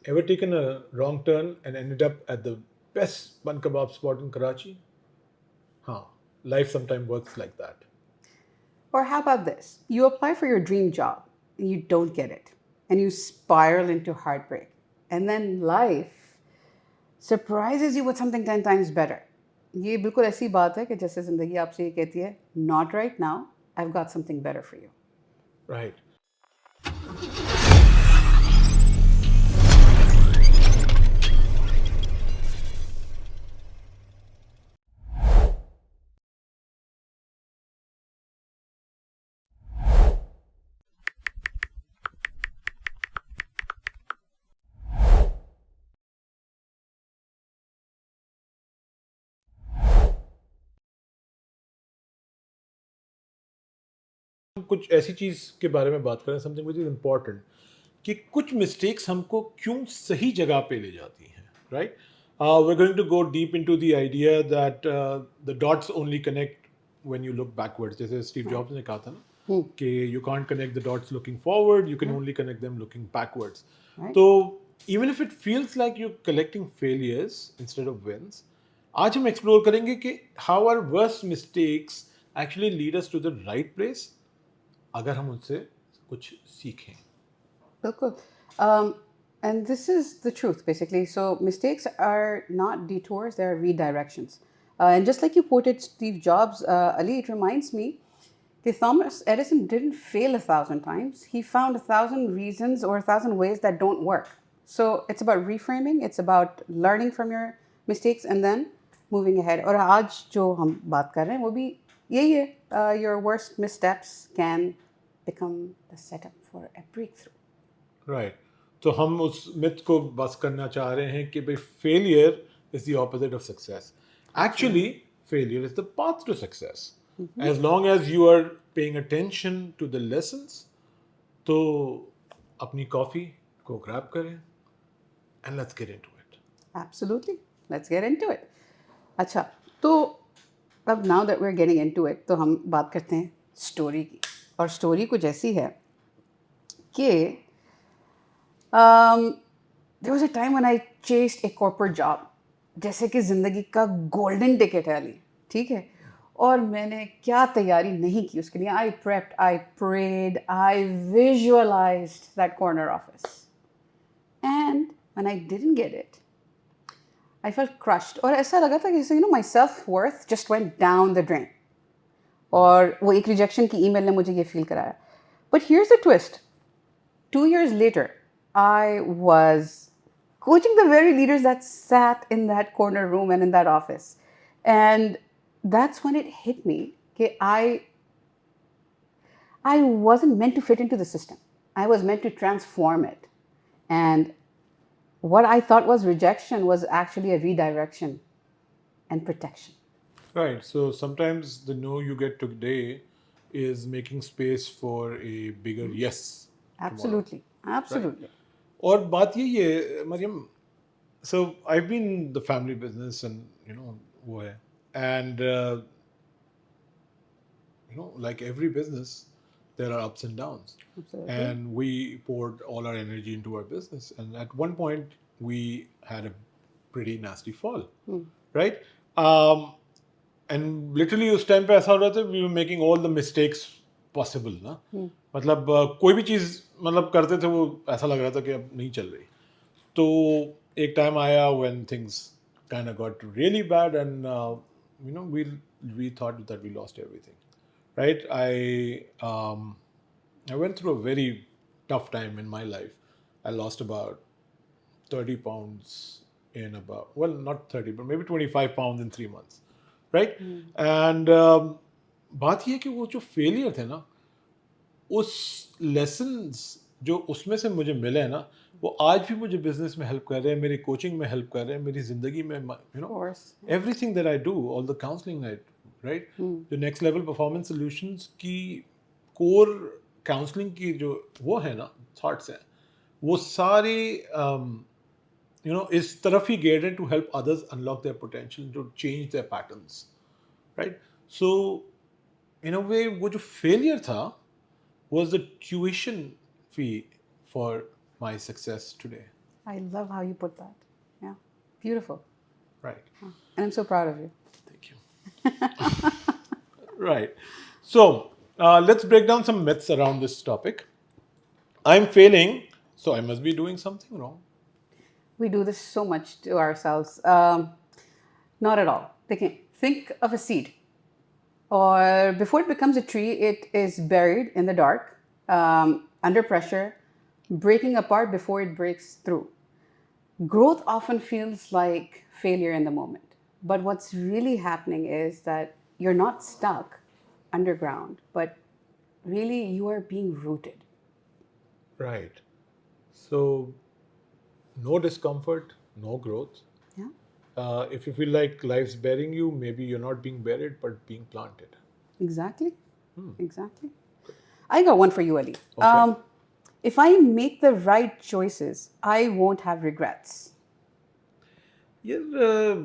Ever taken a wrong turn and ended up at the best bun kebab spot in Karachi? Huh. Life sometimes works like that. Or how about this? You apply for your dream job and you don't get it, and you spiral into heartbreak. And then life surprises you with something 10 times better. ये बिल्कुल ऐसी बात है कि जैसे ज़िंदगी आपसे ये कहती है, not right now, I've got something better for you. Right. हम कुछ ऐसी चीज़ के बारे में बात करें, समथिंग विच इज़ इम्पोर्टेंट, कि कुछ मिस्टेक्स हमको क्यों सही जगह पे ले जाती हैं, right? We're going to go deep into the idea that the dots only connect when you look backwards. जैसे स्टीव Right. जॉब्स ने कहा था ना कि you can't connect the dots looking forward, you can only connect them looking backwards. Right? तो even if it feels like you're collecting failures instead of wins, आज हम explore करेंगे कि how our worst mistakes actually lead us to the right place अगर हम उनसे कुछ सीखें. बिल्कुल. Um, and this is the truth, basically. So mistakes are not detours; they are redirections. And just like you quoted Steve Jobs, Ali, it reminds me that Thomas Edison didn't fail 1,000 times. He found 1,000 reasons or 1,000 ways that don't work. So it's about reframing. It's about learning from your mistakes and then moving ahead. और आज जो हम बात कर रहे हैं वो भी यही है. Your worst missteps can become the setup for a breakthrough. Right. तो हम उस मिथ को बस करना चाह रहे हैं कि भाई failure is the opposite of success. Actually Absolutely. Failure is the path to success. As long as you are paying attention to the lessons, तो अपनी कॉफ़ी को ग्रैब करें and let's get into it. Absolutely. Let's get into it. अच्छा, तो अब now that we're getting into it, तो हम बात करते हैं स्टोरी की. और स्टोरी कुछ ऐसी है कि there was a time when I chased a corporate job. जैसे कि ज़िंदगी का गोल्डन टिकट है अली, ठीक है? और मैंने क्या तैयारी नहीं की उसके लिए. I prepped, I prayed, I visualized that corner office. And when I didn't get it, I felt crushed. और ऐसा लगा था कि जैसे my self-worth just went down the drain. और वो एक रिजेक्शन की ईमेल ने मुझे ये फील कराया. But here's the twist. 2 years later, I was coaching the very leaders that sat in that corner room and in that office. And that's when it hit me that I wasn't meant to fit into the system. I was meant to transform it. And what I thought was rejection was actually a redirection and protection. Right. So sometimes the no you get today is making space for a bigger yes tomorrow. Absolutely. Right. Absolutely. और बात यही है Maryam. So I've been in the family business and वो है. And like every business, there are ups and downs. Absolutely. And we poured all our energy into our business. And at one point, we had a pretty nasty fall, right? Um, and literally उस time पे ऐसा हो रहा था we were making all the mistakes possible ना. मतलब कोई भी चीज़ मतलब करते थे वो ऐसा लग रहा था कि अब नहीं चल रही. तो एक टाइम आया when things kind of got really bad and we thought that we lost everything, right? I went through a very tough time in my life. I lost about 30 pounds in about, well, not 30 but maybe 25 pounds in 3 months, right? And बात ये है कि वो जो failure थे ना, उस lessons जो उसमें से मुझे मिले हैं ना, वो आज भी मुझे बिजनेस में हेल्प कर रहे हैं, मेरी कोचिंग में हेल्प कर रहे हैं, मेरी ज़िंदगी में Of course. Everything that I do, all the counselling I do, right? जो नेक्स्ट लेवल परफॉर्मेंस सॉल्यूशंस की कोर काउंसलिंग की जो वो है ना थॉट्स हैं, वो सारे इस तरफ ही गेयर्ड है to help others unlock their potential, to change their patterns, right? So in a way वो जो फेलियर था was the tuition fee for my success today. I love how you put that. Yeah, beautiful. Right. And I'm so proud of you. Thank you. Right. So let's break down some myths around this topic. I'm failing, so I must be doing something wrong. We do this so much to ourselves. Not at all. Think of a seed, or before it becomes a tree, it is buried in the dark, under pressure, breaking apart before it breaks through. Growth often feels like failure in the moment. But what's really happening is that you're not stuck underground, but really you are being rooted. Right. So no discomfort, no growth. Yeah, If you feel like life's burying you, maybe you're not being buried, but being planted. exactly. Exactly. I got one for you, Ali. Okay. If I make the right choices, I won't have regrets. Yeah,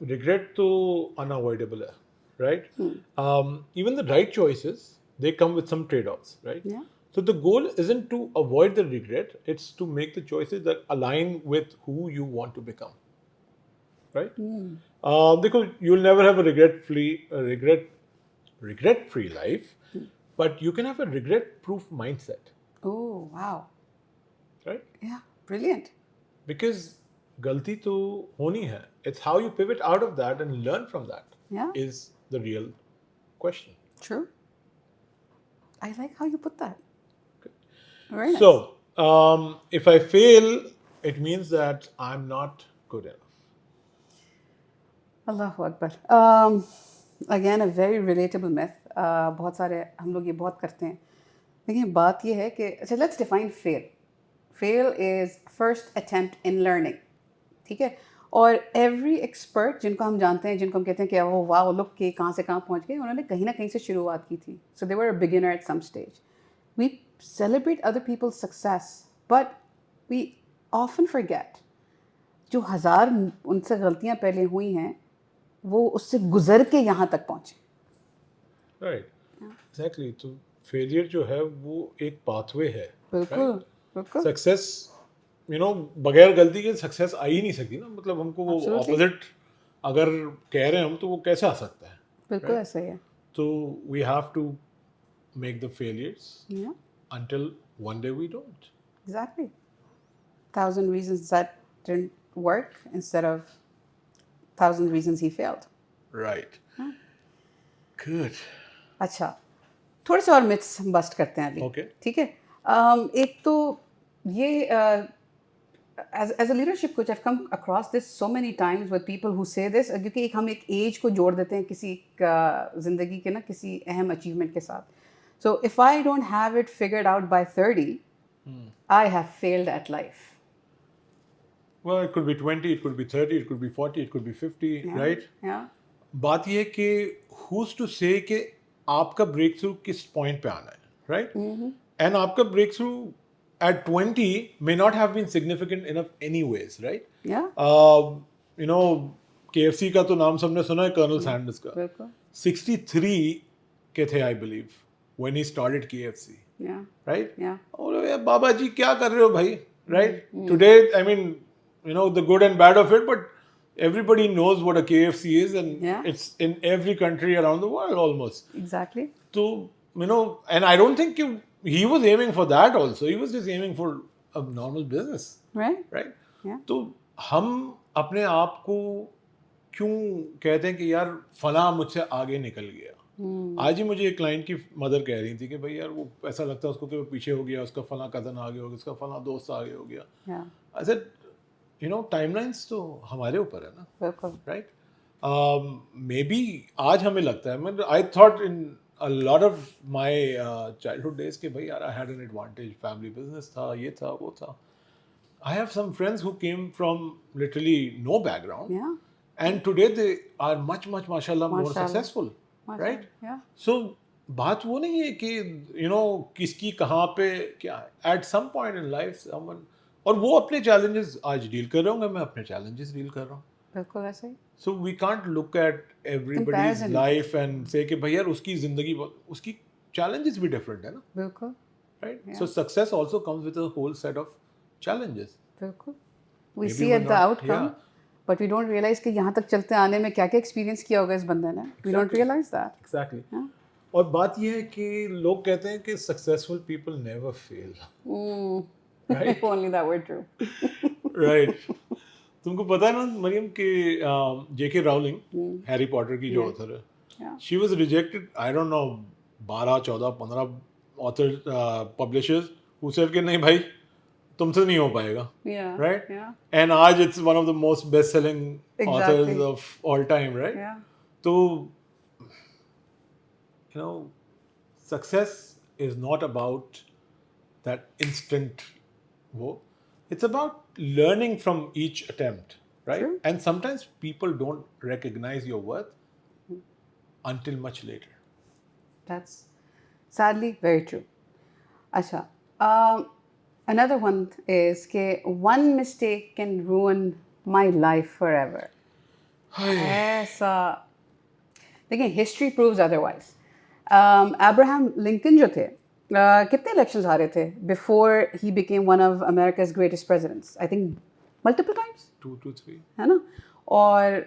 regret to unavoidable, hai, right? Even the right choices, they come with some trade-offs, right? Yeah. So the goal isn't to avoid the regret; it's to make the choices that align with who you want to become, right? Because you'll never have a regret-free life, but you can have a regret-proof mindset, Oh, wow. right? Yeah, brilliant. Because गलती तो होनी है. It's how you pivot out of that and learn from that Yeah, is the real question. true. I like how you put that. Very nice. So, if I fail, it means that I'm not good enough. Allahu Akbar. Again, a very relatable myth. बहुत सारे हम लोग ये बहुत करते हैं. देखिए बात ये है कि अच्छा let's define fail. Fail is first attempt in learning. ठीक है. और every expert जिनको हम जानते हैं, जिनको हम कहते हैं कि वो वाह लोग के कहाँ से कहाँ पहुँच गए, उन्होंने कहीं ना कहीं से शुरुआत की थी. So they were a beginner at some stage. We celebrate other people's success, but we often forget जो हजार उनसे गलतियां पहले हुई हैं वो उससे गुजर के यहाँ तक पहुंचे. Right. Exactly. तो failure जो है वो एक pathway है. बिल्कुल Right? बिल्कुल. Success, बगैर गलती के सक्सेस आ ही नहीं सकती ना. मतलब हमको वो Absolutely. ऑपोजिट अगर कह रहे हैं हम तो वो कैसे आ सकता है. बिल्कुल ऐसा ही है. So we have to make the failures Yeah, until one day we don't. exactly. 1,000 reasons that didn't work instead of 1,000 reasons he failed. Right. Good. अच्छा, थोड़े से और मिथ्स हम बस्ट करते हैं अभी. Okay. ठीक है. एक तो ये as a leadership coach I've come across this so many times with people who say this क्योंकि हम एक एज को जोड़ देते हैं किसी जिंदगी के ना किसी अहम अचीवमेंट के साथ. So if I don't have it figured out by 30, I have failed at life. Well, it could be 20, it could be 30, it could be 40, it could be 50, Yeah. right? Yeah. बात ये है कि who's to say कि आपका break through किस point पे आना है, right? And आपका break through at 20 may not have been significant enough anyways, right? Yeah. You know, KFC का तो नाम सबने सुना है, कर्नल सैंडर्स का. बिल्कुल. 63 के थे, I believe, when he started KFC. Yeah. Right? Yeah. Oh, yeah, Baba ji, क्या कर रहे हो भाई? Right? Today, I mean, the good and bad of it, but everybody knows what a KFC is, and Yeah. it's in every country around the world almost. Exactly. So, and I don't think he was aiming for that also. He was just aiming for a normal business. Right. Right? Yeah. तो हम अपने आप को क्यों कहते हैं कि यार फला मुझसे आगे निकल गया. आज ही मुझे एक क्लाइंट की मदर कह रही थी कि भाई यार वो ऐसा लगता है उसको कि वो पीछे हो गया, उसका फला कज़न आगे हो गया, उसका फला दोस्त आगे हो गया. Yeah. आई सेड टाइमलाइंस तो हमारे ऊपर है ना. बिल्कुल. राइट. मे बी आज हमें लगता है, मैं I thought in a lot of my childhood days कि भाई यार I had an advantage, family business था, ये था वो था. I have some friends who came from literally no background, Yeah. and today they are much mashallah more Mashallah. successful, right? Yeah. So बात वो नहीं है कि किसकी कहाँ पे क्या है. At some point in life someone, और वो अपने challenges आज डील कर रहे होंगे, मैं अपने challenges डील कर रहा हूँ. बिल्कुल ऐसे ही. So we can't look at everybody's Comparison. life and say कि भाई यार उसकी जिंदगी उसकी challenges भी different है ना. बिल्कुल. Right? Yeah. So success also comes with a whole set of challenges. बिल्कुल. We Maybe see we're at the not, outcome, yeah, but we don't realize कि यहाँ तक चलते आने में क्या क्या एक्सपीरियंस किया होगा इस बंदे ने. We don't exactly, realize that. exactly. Yeah. और बात ये है कि लोग कहते हैं कि successful people never fail, right? Only that were true. Right. तुमको पता है ना मरियम कि जेके राउलिंग, हैरी पॉटर की जो Yeah. ऑथर है, Yeah. She was rejected, I don't know, 12 14 15 author publishers who said कि नहीं भाई तुमसे नहीं हो पाएगा, Yeah. राइट? Yeah. एंड आज it's one of the most best selling authors Exactly. Of all time, right? Yeah. तो you know, success is not about that instant wo. It's about learning from each attempt, right? True. And sometimes people don't recognize your worth until much later. That's sadly very true. Acha. Another one is कि one mistake can ruin my life forever. ऐसा देखिए history proves otherwise. Abraham Lincoln जो थे कितने elections हारे थे before he became one of America's greatest presidents. I think multiple times, 2 to 3. है ना. और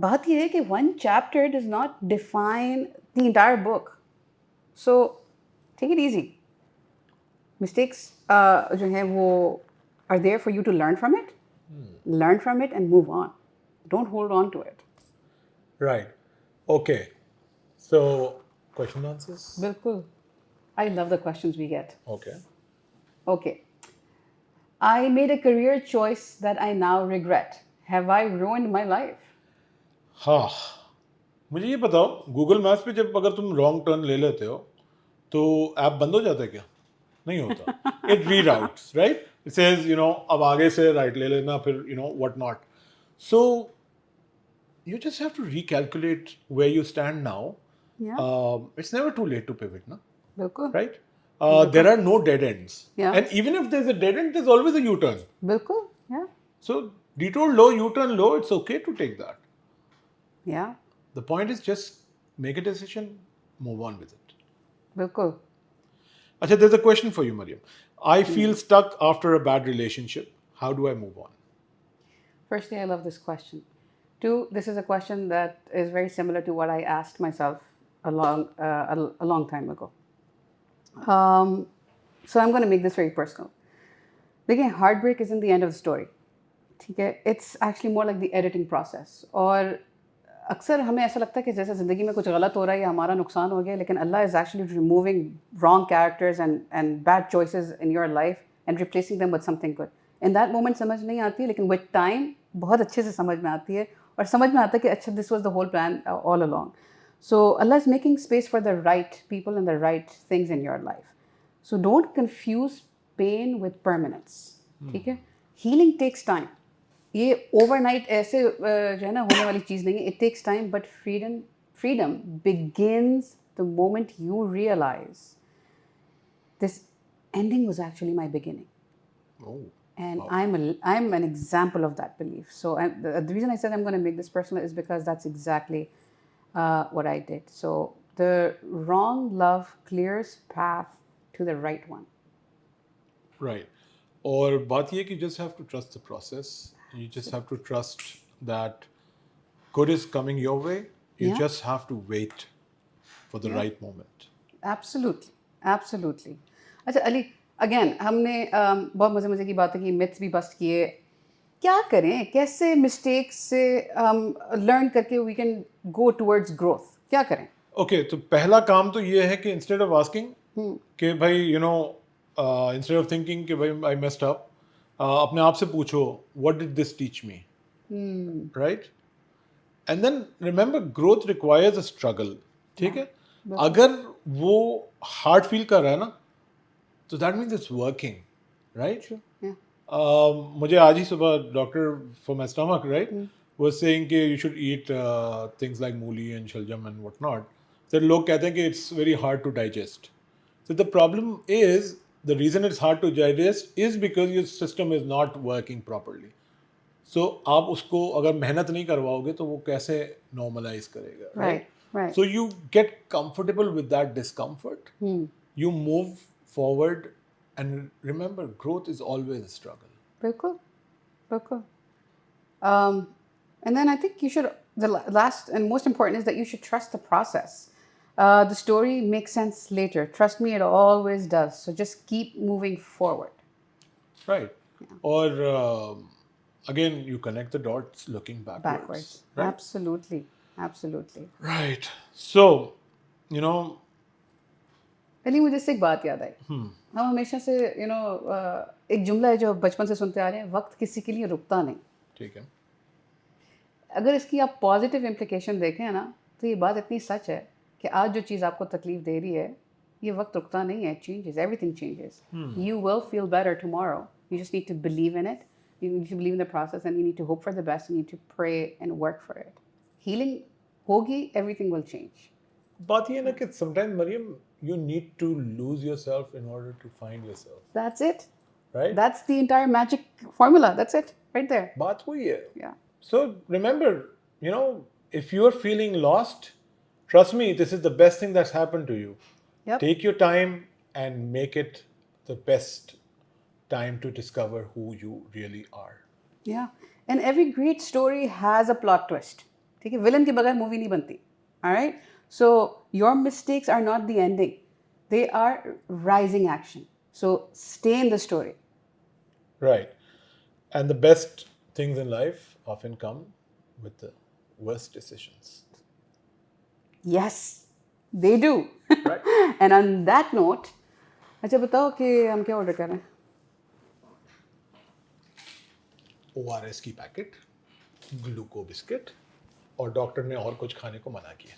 बात यह है कि one chapter does not define the entire book. So take it easy. Mistakes जो हैं वो are there for you to learn from it, learn from it and move on. Don't hold on to it. Right. Okay. So, question answers? Bilkul. I love the questions we get. Okay. Okay. I made a career choice that I now regret. Have I ruined my life? हाँ, मुझे ये बताओ, Google maps पे जब अगर तुम wrong turn ले लेते हो तो ऐप बंद हो जाता है क्या? नहीं होता. It reroutes, right? It says अब आगे से राइट ले लेना, फिर what not. So you just have to recalculate where you stand now. Yeah. It's never too late to pivot, no? Bilkul. Right? There are no dead ends. Yeah. And even if there's a dead end, there's always a U-turn. Bilkul. Yeah. So detour low, U-turn low, it's okay to take that. Yeah. The point is just make a decision, move on with it. Bilkul. Achha, there's a question for you, Mariam. I feel stuck after a bad relationship. How do I move on? Firstly, I love this question. Two, this is a question that is very similar to what I asked myself a long time ago. So I'm going to make this very personal. देखिए, heartbreak isn't the end of the story. ठीक है? It's actually more like the editing process. और अक्सर हमें ऐसा लगता है कि जैसे ज़िंदगी में कुछ गलत हो रहा है या हमारा नुकसान हो गया, लेकिन अल्लाह is actually removing wrong characters and bad choices in your life and replacing them with something good. In that moment समझ नहीं आती, लेकिन with time बहुत अच्छे से समझ में आती है और समझ में आता है कि अच्छा this was the whole plan all along. So Allah is making space for the right people and the right things in your life. So don't confuse pain with permanence. ठीक है? Healing takes time. ये overnight ऐसे जो है ना होने वाली चीज़ नहीं है. It takes time, but freedom begins the moment you realize this ending was actually my beginning. Oh. And I'm an example of that belief. So the reason I said I'm going to make this personal is because that's exactly what I did. So the wrong love clears path to the right one. Right. और बात ये कि you just have to trust the process. You just have to trust that good is coming your way. You Yeah. just have to wait for the right moment. Absolutely. Absolutely. अच्छा Ali, again हमने बहुत मज़े की बात है कि myths भी bast किए. क्या करें, कैसे मिस्टेक्स से लर्न करके we can go towards growth? क्या करें? Okay, तो पहला काम तो ये है कि instead of asking कि भाई instead of thinking कि भाई I messed up, अपने आप से पूछो what did this teach me, right? And then remember growth requires a struggle. ठीक है? अगर वो hard feel कर रहा है ना, तो that means it's working, right? Yeah. मुझे आज ही सुबह doctor for my stomach, right, was saying कि you should eat things like मूली and shaljam and whatnot. So लोग कहते हैं कि it's very hard to digest. So the problem is, the reason it's hard to digest is because your system is not working properly. So आप उसको अगर मेहनत नहीं करवाओगे तो वो कैसे normalize करेगा, right? Right. So you get comfortable with that discomfort. You move forward, and remember, growth is always a struggle. बिल्कुल, बिल्कुल. And then I think you should, the last and most important is that you should trust the process. The story makes sense later. Trust me, it always does. So just keep moving forward. Right. Or again, you connect the dots looking backwards. Backwards. Right. Absolutely. Absolutely. Right. So, you know, पहले मुझे इससे एक बात याद आई. हम हमेशा से एक जुमला है जो बचपन से सुनते आ रहे हैं, वक्त किसी के लिए रुकता नहीं. ठीक है. अगर इसकी आप पॉजिटिव इम्प्लीकेशन देखें ना, तो ये बात इतनी सच है कि आज जो चीज़ आपको तकलीफ दे रही है, ये वक्त रुकता नहीं है. Changes, everything changes. You will feel better tomorrow. You just need to believe in it. You need to believe in the process, and you need to hope for the best. You need to pray and work for it. Healing hogi, everything will change. बात ये है ना कि sometimes Mariam, you need to lose yourself in order to find yourself. That's it. Right? That's the entire magic formula. That's it, right there. बात वही है. Yeah. So remember, if you are feeling lost, trust me, this is the best thing that's happened to you. Yep. Take your time and make it the best time to discover who you really are. Yeah. And every great story has a plot twist. ठीक है, villain के बगैर movie नहीं बनती. All right. So your mistakes are not the ending. They are rising action. So stay in the story. Right. And the best things in life often come with the worst decisions. Yes, they do. Right. And on that note, अच्छा बताओ कि हम क्या order कर रहे हैं? ORS की packet, ग्लूको biscuit और डॉक्टर ने और कुछ खाने को मना किया.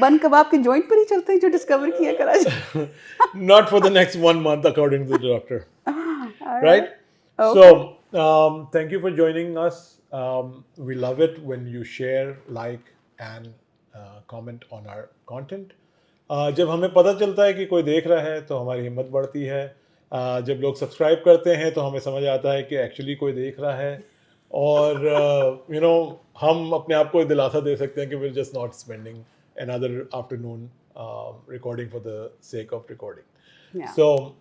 बन कबाब के जॉइंट पर ही चलते हैं जो डिस्कवर किया Karachi. Not for the next 1 month, according to the doctor. Right? Okay. So, thank you for joining us. We love it when you share, like, and comment on our content. जब हमें पता चलता है कि कोई देख रहा है तो हमारी हिम्मत बढ़ती है. जब लोग सब्सक्राइब करते हैं तो हमें समझ आता है कि एक्चुअली कोई देख रहा है. और हम अपने आप को दिलासा दे सकते हैं कि we're just not spending another afternoon recording for the sake of recording. Yeah. So,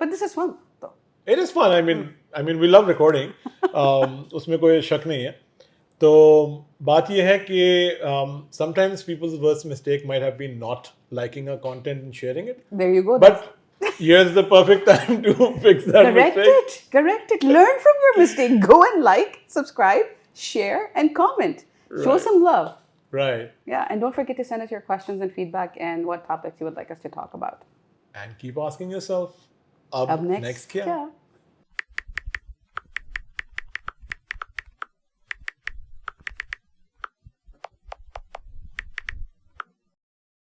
But this is fun, though. it is fun. I mean, we love recording. उसमें कोई शक नहीं है. तो बात ये है कि sometimes people's worst mistake might have been not liking our content and sharing it. There you go. But here's the perfect time to fix that Correct mistake. it. Correct it. Learn from your mistake. Go and like, subscribe, share, and comment. Show Right. some love. Right. Yeah, and don't forget to send us your questions and feedback and what topics you would like us to talk about. And keep asking yourself, Up next क्या? क्या?